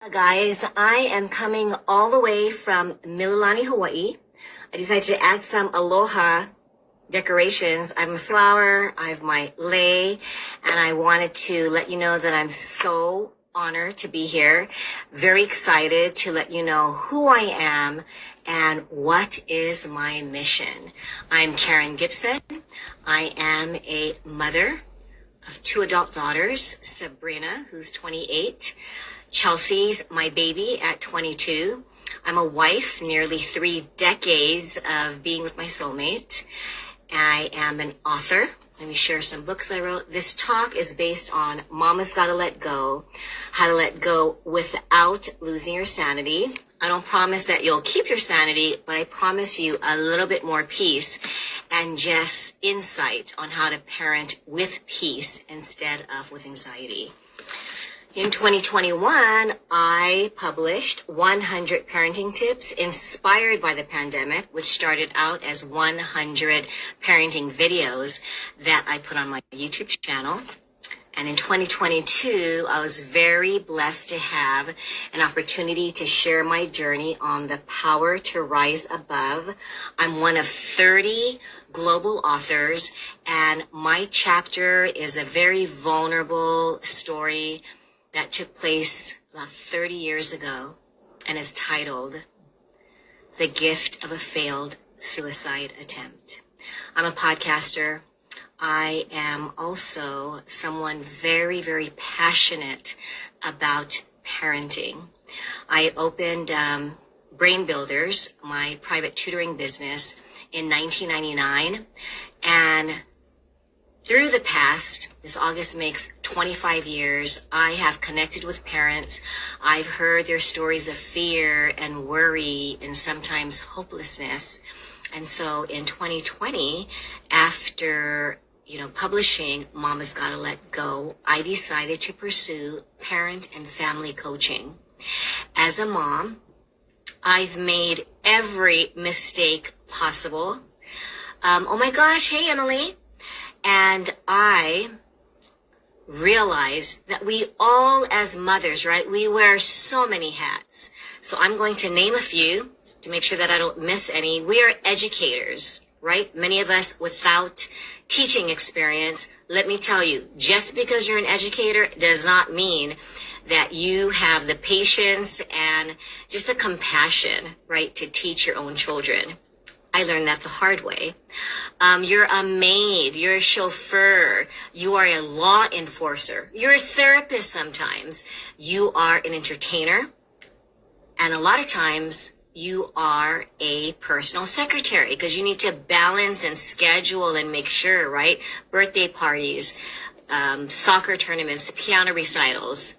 Guys, I am coming all the way from Mililani, Hawaii. I decided to add some aloha decorations. I have my flower, I have my lei, and I wanted to let you know that I'm so honored to be here. Very excited to let you know who I am and what is my mission. I'm Karen Gibson. I am a mother of two adult daughters, Sabrina, who's 28, Chelsea's my baby at 22. I'm a wife, nearly 3 decades of being with my soulmate. I am an author. Let me share some books that I wrote. This talk is based on Mama's Gotta Let Go, how to let go without losing your sanity. I don't promise that you'll keep your sanity, but I promise you a little bit more peace and just insight on how to parent with peace instead of with anxiety. In 2021, I published 100 parenting tips inspired by the pandemic, which started out as 100 parenting videos that I put on my YouTube channel. And in 2022, I was very blessed to have an opportunity to share my journey on the power to rise above. I'm one of 30 global authors, and my chapter is a very vulnerable story that took place about 30 years ago and is titled The Gift of a Failed Suicide Attempt. I'm a podcaster. I am also someone very, very passionate about parenting. I opened Brain Builders, my private tutoring business, in 1999, and through the past, this August makes 25 years, I have connected with parents. I've heard their stories of fear and worry and sometimes hopelessness. And so in 2020, after publishing Mama's Gotta Let Go, I decided to pursue parent and family coaching. As a mom, I've made every mistake possible. Oh my gosh, hey Emily. And I realized that we all as mothers, right, we wear so many hats. So I'm going to name a few to make sure that I don't miss any. We are educators, right? Many of us without teaching experience. Let me tell you, just because you're an educator does not mean that you have the patience and just the compassion, right, to teach your own children. I learned that the hard way. You're a maid, you're a chauffeur, you are a law enforcer, you're a therapist sometimes, you are an entertainer, and a lot of times you are a personal secretary because you need to balance and schedule and make sure, right? Birthday parties, soccer tournaments, piano recitals,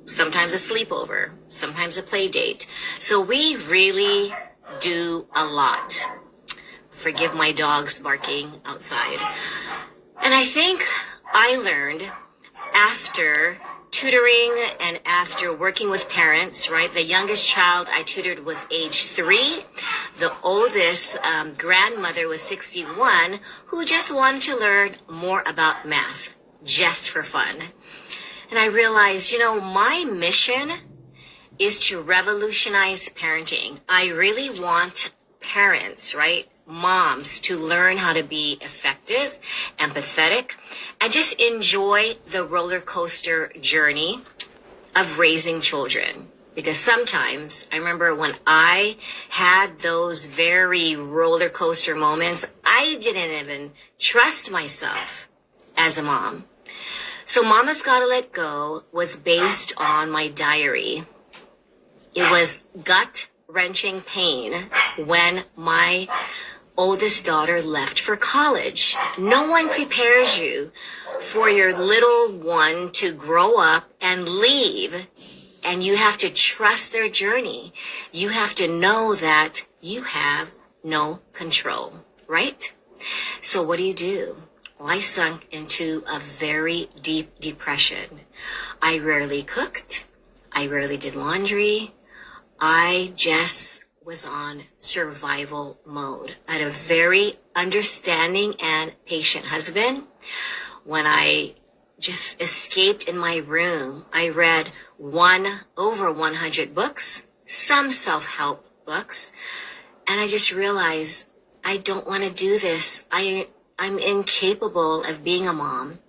sometimes a sleepover, sometimes a play date. So we really do a lot. Forgive my dogs barking outside. And I think I learned after tutoring and after working with parents, right? The youngest child I tutored was age 3. The oldest grandmother was 61, who just wanted to learn more about math, just for fun. And I realized, my mission is to revolutionize parenting. I really want parents, right? Moms to learn how to be effective, empathetic, and just enjoy the roller coaster journey of raising children. Because sometimes, I remember when I had those very roller coaster moments, I didn't even trust myself as a mom. So Mama's Gotta Let Go was based on my diary. It was gut-wrenching pain when my oldest daughter left for college. No one prepares you for your little one to grow up and leave, and you have to trust their journey. You have to know that you have no control, right? So what do? Well, I sunk into a very deep depression. I rarely cooked. I rarely did laundry. I just was on survival mode. I had a very understanding and patient husband. When I just escaped in my room. I read over 100 books, some self-help books, and I just realized I don't want to do this. I'm incapable of being a mom.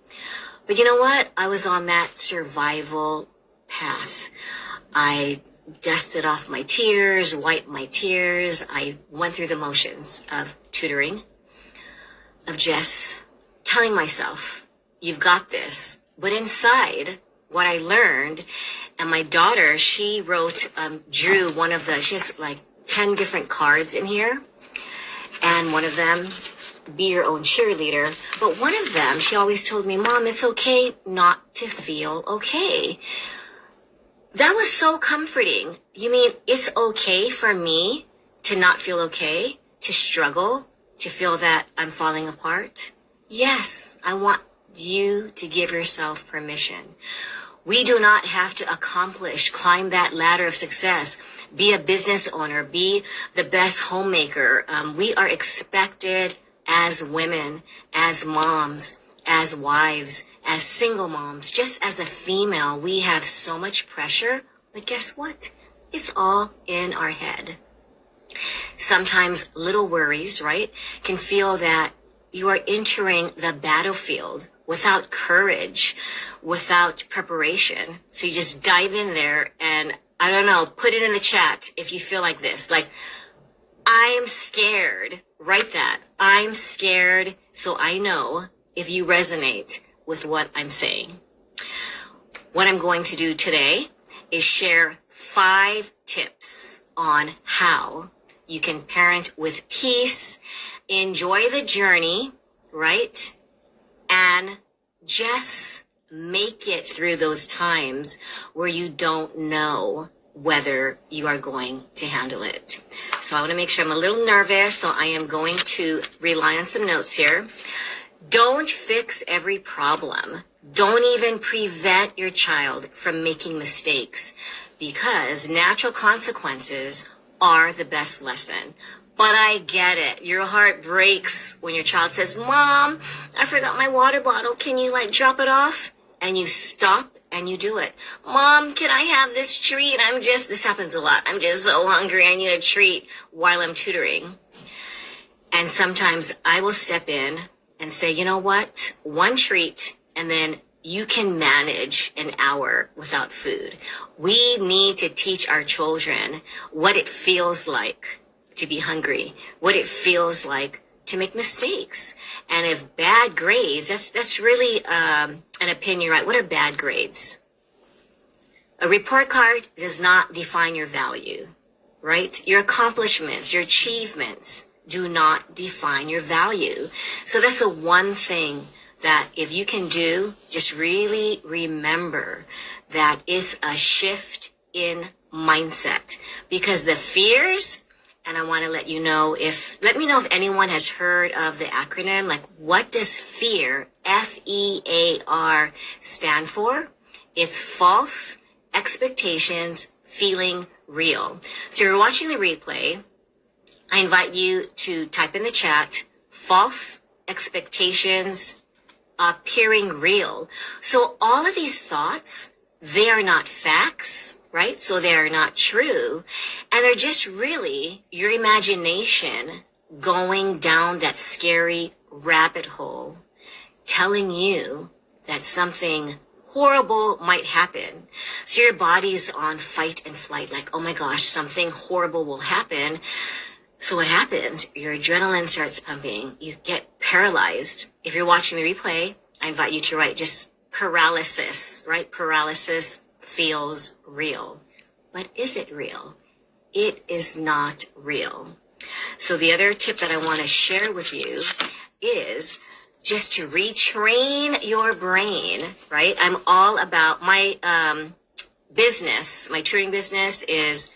But you know what? I was on that survival path. I dusted off my tears, wiped my tears. I went through the motions of tutoring, of just telling myself, you've got this. But inside, what I learned, and my daughter, she drew she has like 10 different cards in here. And one of them, be your own cheerleader. But one of them, she always told me, Mom, it's okay not to feel okay. That was so comforting. You mean it's okay for me to not feel okay, to struggle, to feel that I'm falling apart? Yes, I want you to give yourself permission. We do not have to climb that ladder of success, be a business owner, be the best homemaker. We are expected as women, as moms, as wives, as single moms, just as a female, we have so much pressure. But guess what? It's all in our head. Sometimes little worries, right, can feel that you are entering the battlefield without courage, without preparation. So you just dive in there and, I don't know, put it in the chat if you feel like this. Like, I am scared. Write that. I'm scared, so I know if you resonate with what I'm saying. What I'm going to do today is share 5 tips on how you can parent with peace, enjoy the journey, right? And just make it through those times where you don't know whether you are going to handle it. So I want to make sure I'm a little nervous, so I am going to rely on some notes here. Don't fix every problem. Don't even prevent your child from making mistakes, because natural consequences are the best lesson. But I get it. Your heart breaks when your child says, Mom, I forgot my water bottle. Can you drop it off? And you stop and you do it. Mom, can I have this treat? This happens a lot. I'm just so hungry. I need a treat while I'm tutoring. And sometimes I will step in and say, you know what? One treat, and then you can manage an hour without food. We need to teach our children what it feels like to be hungry, what it feels like to make mistakes. And if bad grades, that's really an opinion, right? What are bad grades? A report card does not define your value, right? Your accomplishments, your achievements do not define your value. So that's the one thing that if you can do, just really remember that it's a shift in mindset, because the fears, and I want to let me know if anyone has heard of the acronym, like what does FEAR, F-E-A-R, stand for? It's false expectations feeling real. So you're watching the replay. I invite you to type in the chat, false expectations appearing real. So all of these thoughts, they are not facts, right? So they are not true. And they're just really your imagination going down that scary rabbit hole, telling you that something horrible might happen. So your body's on fight and flight, like, oh my gosh, something horrible will happen. So what happens? Your adrenaline starts pumping. You get paralyzed. If you're watching the replay, I invite you to write just paralysis, right? Paralysis feels real. But is it real? It is not real. So the other tip that I want to share with you is just to retrain your brain, right? I'm all about my business. My tutoring business is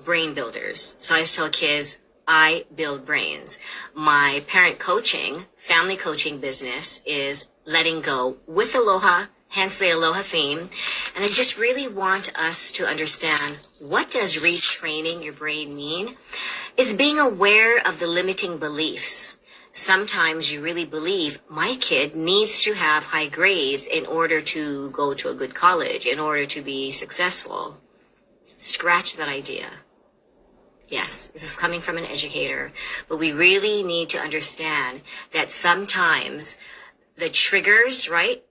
brain builders. So I tell kids, I build brains. My parent coaching, family coaching business is letting go with Aloha, hence the Aloha theme. And I just really want us to understand, what does retraining your brain mean? It's being aware of the limiting beliefs sometimes you really believe my kid needs to have high grades in order to go to a good college, in order to be successful. Scratch that idea. Yes, this is coming from an educator, but we really need to understand that sometimes the triggers, right?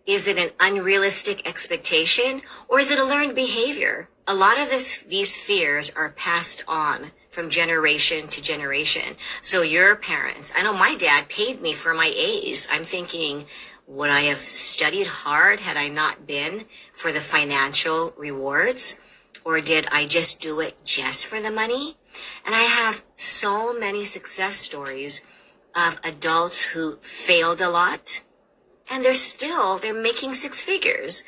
Is it an unrealistic expectation, or is it a learned behavior? A lot of these fears are passed on from generation to generation. So your parents, I know my dad paid me for my A's. I'm thinking, would I have studied hard had I not been for the financial rewards? Or did I just do it just for the money? And I have so many success stories of adults who failed a lot, and they're making six figures.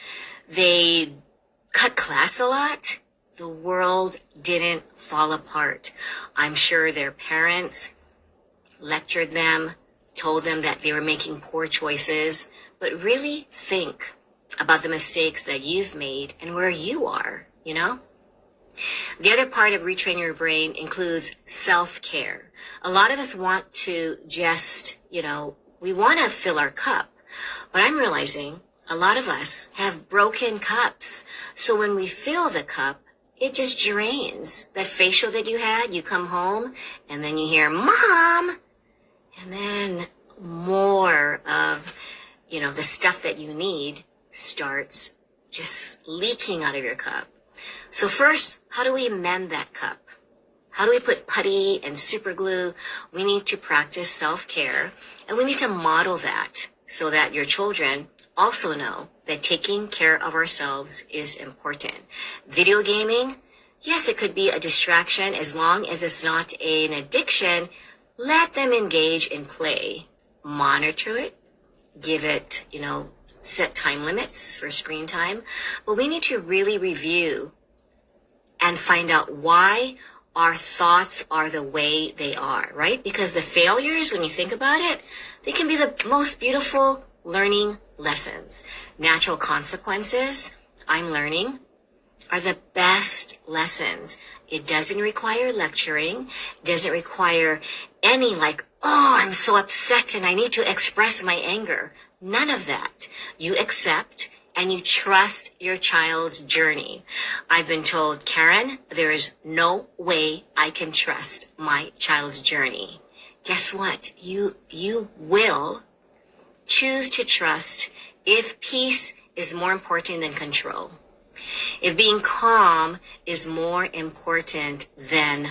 They cut class a lot. The world didn't fall apart. I'm sure their parents lectured them, told them that they were making poor choices, but really think about the mistakes that you've made and where you are, you know? The other part of retraining your brain includes self-care. A lot of us want to just, we want to fill our cup. But I'm realizing a lot of us have broken cups. So when we fill the cup, it just drains. That facial that you had, you come home and then you hear, Mom! And then more of, the stuff that you need starts just leaking out of your cup. So first, how do we mend that cup? How do we put putty and super glue? We need to practice self-care, and we need to model that so that your children also know that taking care of ourselves is important. Video gaming, yes, it could be a distraction as long as it's not an addiction. Let them engage in play. Monitor it. Give it, set time limits for screen time. But we need to really review and find out why our thoughts are the way they are, right? Because the failures, when you think about it, they can be the most beautiful learning lessons. Natural consequences, I'm learning, are the best lessons. It doesn't require lecturing. It doesn't require any I'm so upset and I need to express my anger. None of that. You accept and you trust your child's journey. I've been told, Karen, there is no way I can trust my child's journey. Guess what? You will choose to trust if peace is more important than control. If being calm is more important than,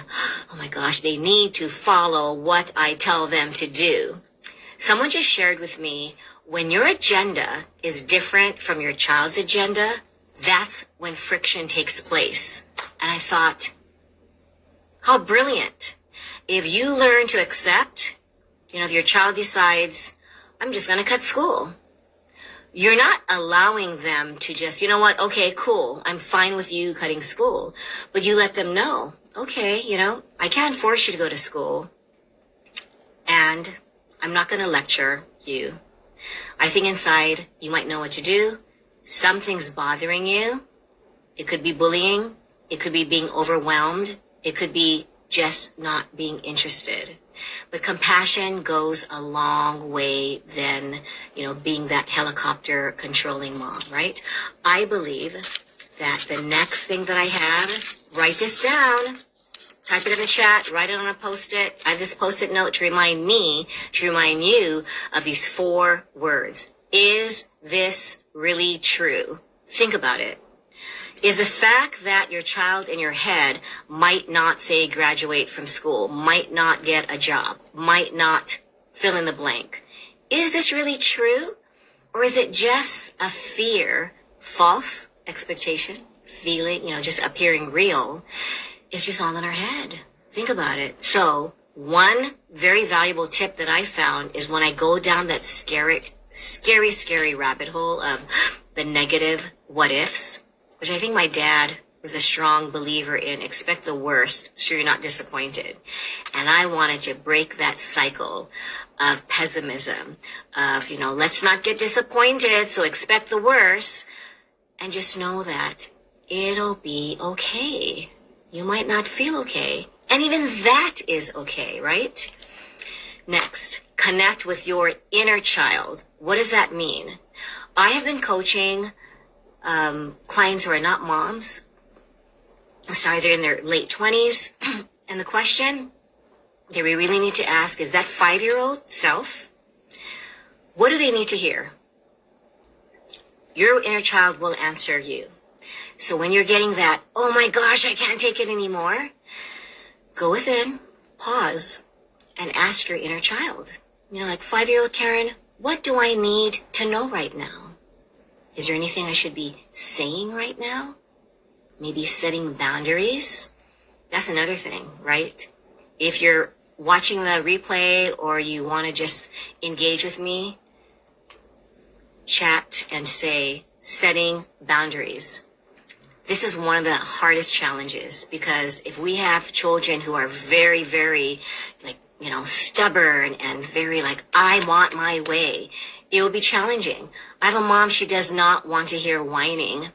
oh my gosh, they need to follow what I tell them to do. Someone just shared with me, when your agenda is different from your child's agenda, that's when friction takes place. And I thought, how brilliant. If you learn to accept, if your child decides, I'm just going to cut school, you're not allowing them to just, okay, cool, I'm fine with you cutting school. But you let them know, okay, I can't force you to go to school. And I'm not going to lecture you. I think inside you might know what to do. Something's bothering you. It could be bullying. It could be being overwhelmed. It could be just not being interested. But compassion goes a long way than, being that helicopter controlling mom, right? I believe that the next thing that I have, write this down, type it in the chat, write it on a Post-it. I have this Post-it note to remind you of these 4 words. Is this really true? Think about it. Is the fact that your child in your head might not, say, graduate from school, might not get a job, might not fill in the blank, is this really true? Or is it just a fear, false expectation, feeling, just appearing real? It's just all in our head. Think about it. So one very valuable tip that I found is when I go down that scary rabbit hole of the negative what ifs, which I think my dad was a strong believer in, expect the worst so you're not disappointed. And I wanted to break that cycle of pessimism, of, let's not get disappointed, so expect the worst, and just know that it'll be okay. You might not feel okay. And even that is okay, right? Next, connect with your inner child. What does that mean? I have been coaching clients who are not moms. Sorry, they're in their late 20s. And the question that we really need to ask is that 5-year-old self, what do they need to hear? Your inner child will answer you. So when you're getting that, oh my gosh, I can't take it anymore, go within, pause, and ask your inner child. You know, like 5-year-old Karen, what do I need to know right now? Is there anything I should be saying right now? Maybe setting boundaries. That's another thing, right? If you're watching the replay or you want to just engage with me, chat and say setting boundaries. This is one of the hardest challenges because if we have children who are very, very stubborn and very I want my way, it will be challenging. I have a mom, she does not want to hear whining.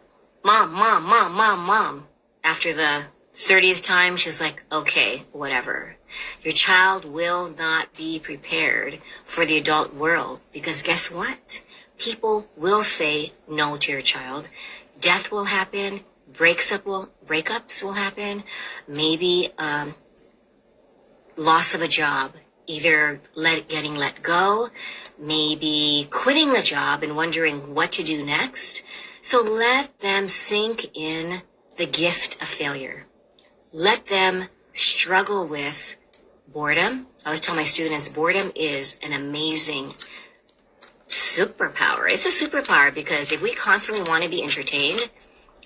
Mom, mom, mom, mom, mom. After the 30th time, she's like, okay, whatever. Your child will not be prepared for the adult world because guess what? People will say no to your child. Death will happen. Breakups will happen. Maybe loss of a job. Either getting let go, maybe quitting the job and wondering what to do next. So let them sink in the gift of failure. Let them struggle with boredom. I always tell my students, boredom is an amazing superpower. It's a superpower because if we constantly want to be entertained,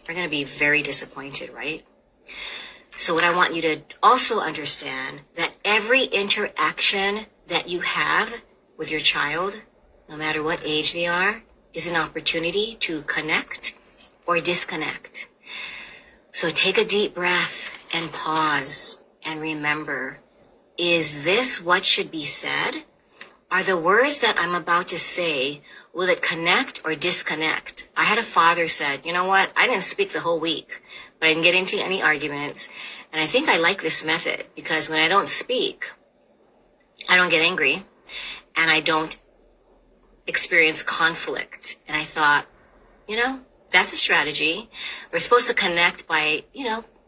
we're going to be very disappointed, right? So what I want you to also understand that every interaction that you have with your child, no matter what age they are, is an opportunity to connect or disconnect. So take a deep breath and pause and remember, is this what should be said? Are the words that I'm about to say, will it connect or disconnect? I had a father said, you know what? I didn't speak the whole week, but I didn't get into any arguments. And I think I like this method because when I don't speak, I don't get angry and I don't experience conflict. And I thought, that's a strategy. We're supposed to connect by,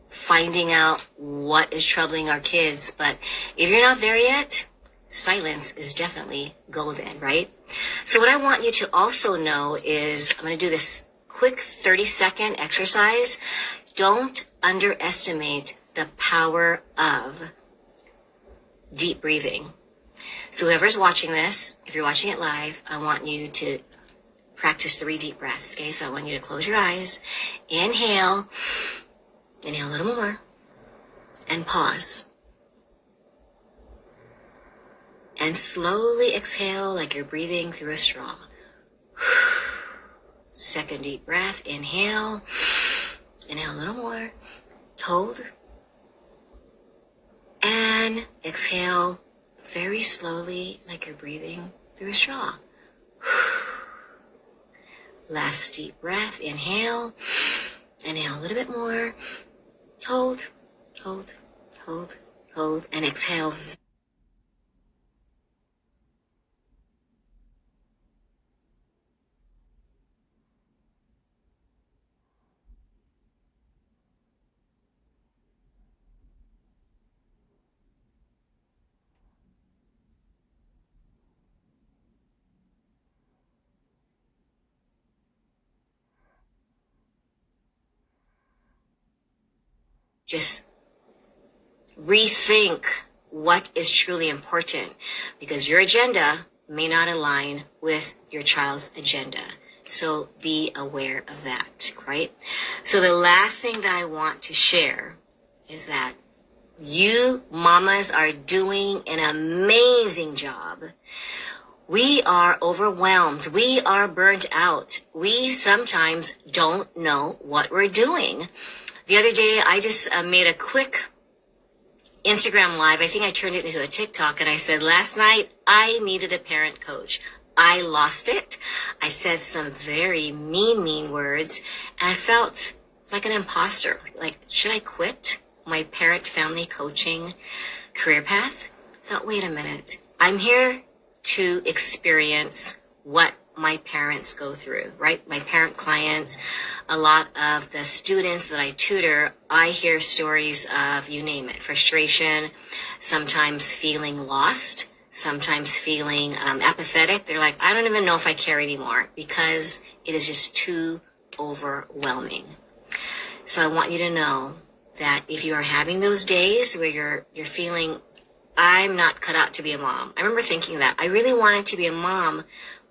finding out what is troubling our kids. But if you're not there yet, silence is definitely golden, right? So what I want you to also know is I'm going to do this quick 30-second exercise. Don't underestimate the power of deep breathing. So whoever's watching this, if you're watching it live, I want you to practice 3 deep breaths, okay? So I want you to close your eyes, inhale a little more, and pause. And slowly exhale like you're breathing through a straw. Second deep breath, inhale a little more, hold, and exhale very slowly like you're breathing through a straw. Last deep breath, inhale a little bit more, hold, and exhale. Just rethink what is truly important because your agenda may not align with your child's agenda. So be aware of that, right? So the last thing that I want to share is that you mamas are doing an amazing job. We are overwhelmed. We are burnt out. We sometimes don't know what we're doing. The other day, I just made a quick Instagram live. I think I turned it into a TikTok and I said, last night, I needed a parent coach. I lost it. I said some very mean words and I felt like an imposter. Like, should I quit my parent family coaching career path? I thought, wait a minute. I'm here to experience what my parents go through, right? My parent clients, a lot of the students that I tutor, I hear stories of, you name it, frustration, sometimes feeling lost, sometimes feeling apathetic. They're like, I don't even know if I care anymore because it is just too overwhelming. So I want you to know that if you are having those days where you're feeling, I'm not cut out to be a mom. I remember thinking that. I really wanted to be a mom,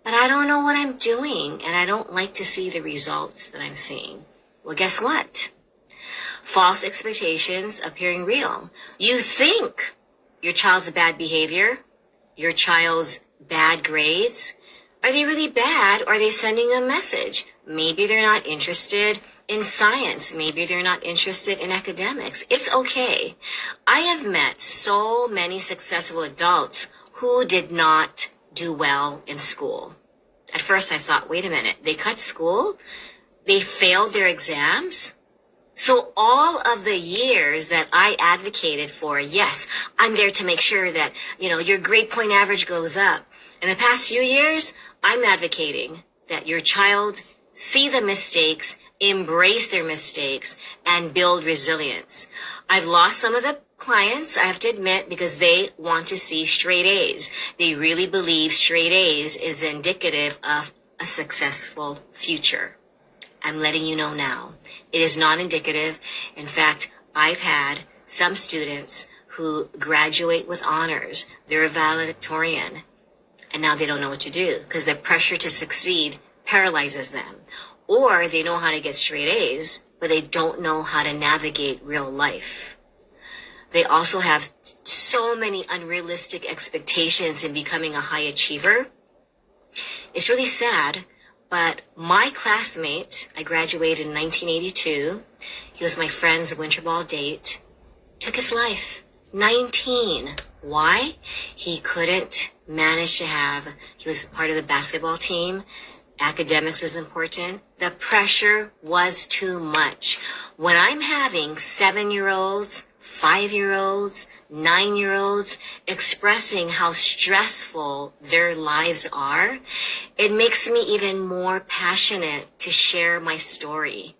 but I don't know what I'm doing, and I don't like to see the results that I'm seeing. Well, guess what? False expectations appearing real. You think your child's bad behavior, your child's bad grades, are they really bad, or are they sending a message? Maybe they're not interested in science. Maybe they're not interested in academics. It's okay. I have met so many successful adults who did not do well in school. At first I thought, wait a minute, they cut school? They failed their exams? So all of the years that I advocated for, yes, I'm there to make sure that, your grade point average goes up. In the past few years, I'm advocating that your child see the mistakes, embrace their mistakes, and build resilience. I've lost some of the clients, I have to admit, because they want to see straight A's. They really believe straight A's is indicative of a successful future. I'm letting you know now. It is not indicative. In fact, I've had some students who graduate with honors. They're a valedictorian, and now they don't know what to do because the pressure to succeed paralyzes them. Or they know how to get straight A's, but they don't know how to navigate real life. They also have so many unrealistic expectations in becoming a high achiever. It's really sad, but my classmate, I graduated in 1982, he was my friend's winter ball date, took his life. 19. Why? He couldn't manage he was part of the basketball team. Academics was important. The pressure was too much. When I'm having 7-year-olds, 5-year-olds, 9-year-olds expressing how stressful their lives are, it makes me even more passionate to share my story,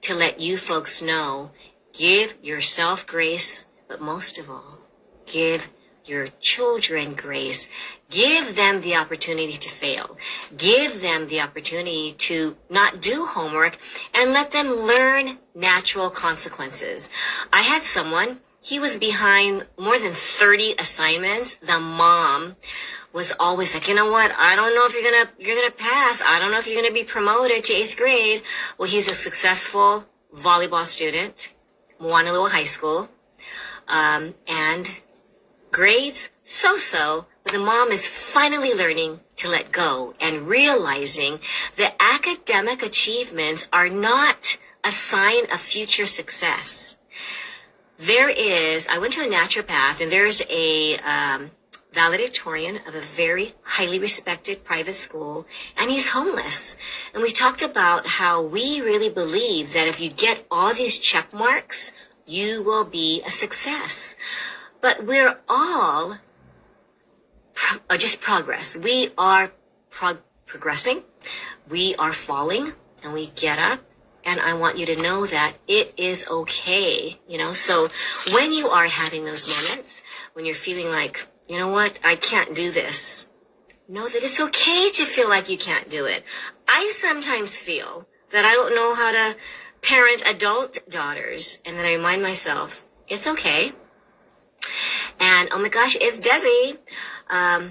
to let you folks know, give yourself grace, but most of all, give your children grace. Give them the opportunity to fail. Give them the opportunity to not do homework and let them learn natural consequences. I had someone, he was behind more than 30 assignments. The mom was always like, you know what? I don't know if you're gonna pass. I don't know if you're gonna be promoted to 8th grade. Well, he's a successful volleyball student, Moanalua High School, and grades so-so, but the mom is finally learning to let go and realizing that academic achievements are not a sign of future success. I went to a naturopath, and there's a valedictorian of a very highly respected private school, and he's homeless. And we talked about how we really believe that if you get all these check marks, you will be a success. But we're all just progress. We are progressing. We are falling, and we get up. And I want you to know that it is okay, So when you are having those moments, when you're feeling like, you know what, I can't do this, know that it's okay to feel like you can't do it. I sometimes feel that I don't know how to parent adult daughters, and then I remind myself, it's okay. And oh my gosh, it's Desi.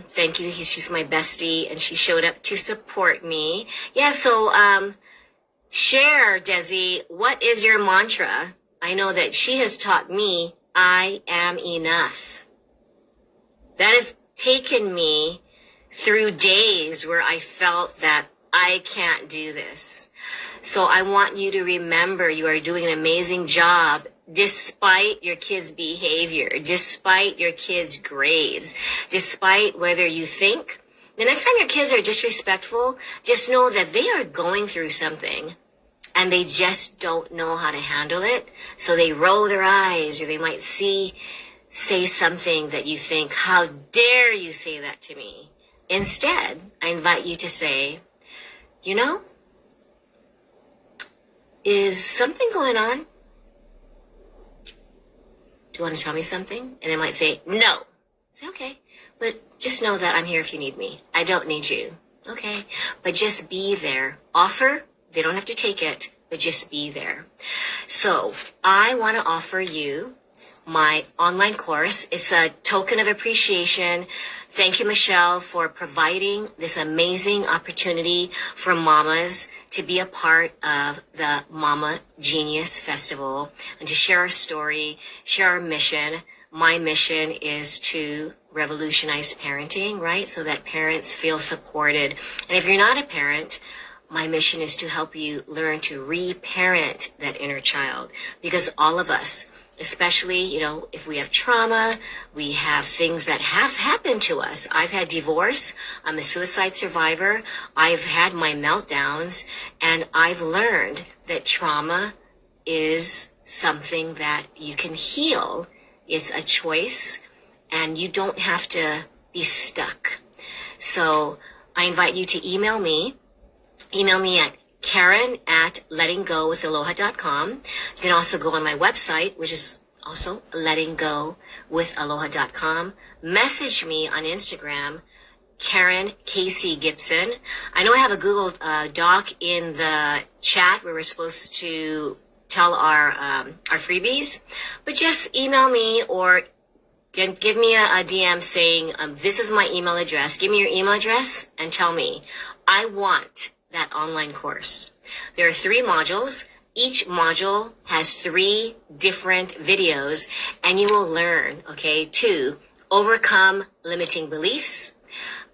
Thank you. She's my bestie, and she showed up to support me. Yeah, so share, Desi, what is your mantra? I know that she has taught me, I am enough. That has taken me through days where I felt that I can't do this. So I want you to remember you are doing an amazing job despite your kids' behavior, despite your kids' grades, despite whether you think. The next time your kids are disrespectful, just know that they are going through something and they just don't know how to handle it. So they roll their eyes, or they might see say something that you think, how dare you say that to me? Instead, I invite you to say, you know, is something going on? Do you want to tell me something? And they might say, no. Say, okay, but just know that I'm here if you need me. I don't need you. Okay, but just be there. Offer, they don't have to take it, but just be there. So I want to offer you my online course. It's a token of appreciation. Thank you, Michelle, for providing this amazing opportunity for mamas to be a part of the Mama Genius Festival and to share our story, share our mission. My mission is to revolutionize parenting, right? So that parents feel supported. And if you're not a parent, my mission is to help you learn to reparent that inner child, because all of us, especially, you know, if we have trauma, we have things that have happened to us. I've had divorce. I'm a suicide survivor. I've had my meltdowns, and I've learned that trauma is something that you can heal. It's a choice, and you don't have to be stuck. So I invite you to email me. Email me at Karen@lettinggowithaloha.com. You can also go on my website, which is also lettinggowithaloha.com. Message me on Instagram, Karen Casey Gibson. I know I have a Google Doc in the chat where we're supposed to tell our freebies, but just email me or give me a DM saying, this is my email address. Give me your email address and tell me, I want that online course. There are 3 modules. Each module has 3 different videos, and you will learn, okay, to overcome limiting beliefs,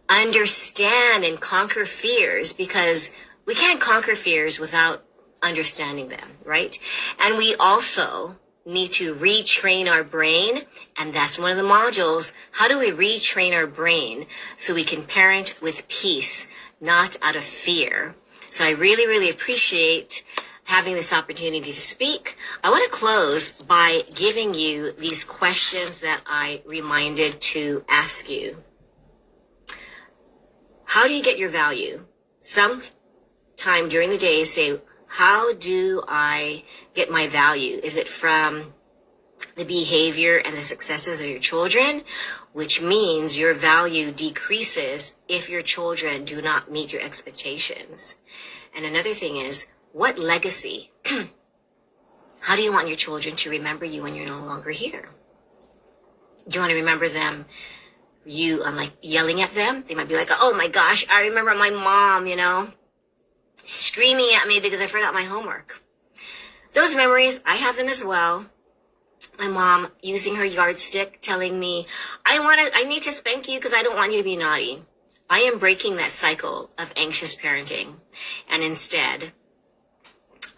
understand and conquer fears, because we can't conquer fears without understanding them, right? And we also need to retrain our brain, and that's one of the modules. How do we retrain our brain so we can parent with peace, not out of fear? So I really, really appreciate having this opportunity to speak. I want to close by giving you these questions that I reminded to ask you. How do you get your value? Sometime during the day, say, how do I get my value? Is it from the behavior and the successes of your children, which means your value decreases if your children do not meet your expectations? And another thing is, what legacy? How do you want your children to remember you when you're no longer here? Do you want to remember them, you like yelling at them? They might be like, oh my gosh, I remember my mom, you know, screaming at me because I forgot my homework. Those memories, I have them as well. My mom using her yardstick telling me, I need to spank you because I don't want you to be naughty. I am breaking that cycle of anxious parenting. And instead,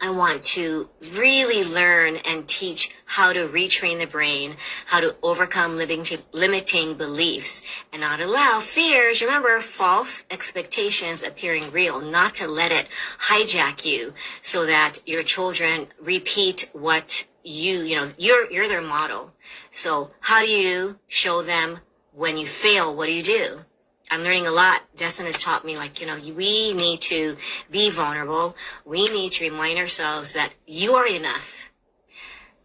I want to really learn and teach how to retrain the brain, how to overcome limiting beliefs, and not allow fears, remember, false expectations appearing real, not to let it hijack you so that your children repeat what you're their model. So how do you show them when you fail? What do? I'm learning a lot. Destin has taught me, we need to be vulnerable. We need to remind ourselves that you are enough.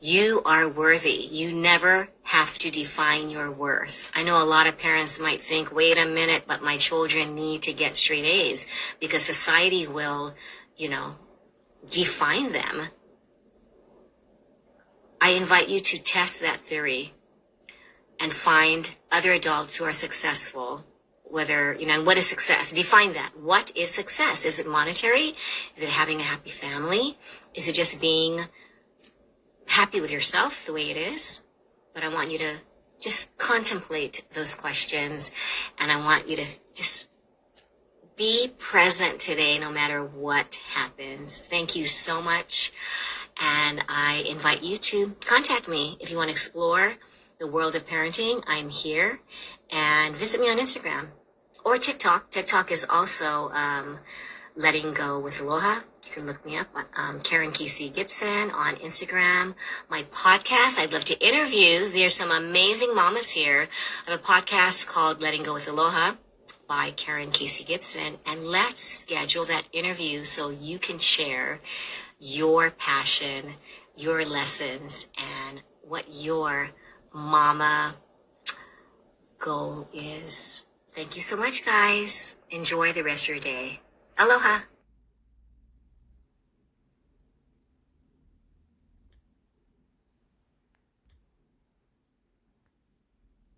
You are worthy. You never have to define your worth. I know a lot of parents might think, wait a minute, but my children need to get straight A's because society will, define them. I invite you to test that theory and find other adults who are successful. Whether, and what is success? Define that. What is success? Is it monetary? Is it having a happy family? Is it just being happy with yourself the way it is? But I want you to just contemplate those questions, and I want you to just be present today no matter what happens. Thank you so much, and I invite you to contact me if you want to explore the world of parenting. I'm here, and visit me on Instagram or TikTok. TikTok is also Letting Go with Aloha. You can look me up, Karen Casey Gibson on Instagram. My podcast, I'd love to interview. There's some amazing mamas here. I have a podcast called Letting Go with Aloha by Karen Casey Gibson. And let's schedule that interview so you can share your passion, your lessons, and what your mama goal is. Thank you so much, guys. Enjoy the rest of your day. Aloha.